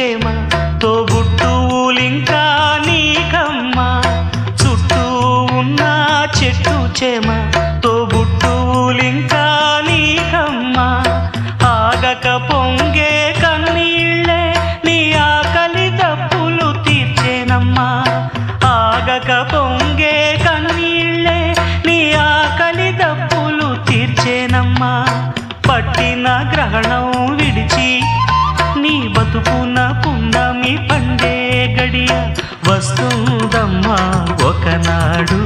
చేమ తోబుట్టువులింకా నీకమ్మా చుట్టూ ఉన్న చెట్టు చేమ తోబుట్టువులింకా నీకమ్మా ఆగక పొంగే కన్నీళ్ళే నీ ఆకలి దప్పులు తీర్చేనమ్మా ఆగక పొంగే కన్నీళ్ళే నీ ఆకలి దప్పులు తీర్చేనమ్మా పట్టిన గ్రహణం విడిచి నీ బతుకున పున్నమి పండే గడియ వస్తుందమ్మా ఒకనాడు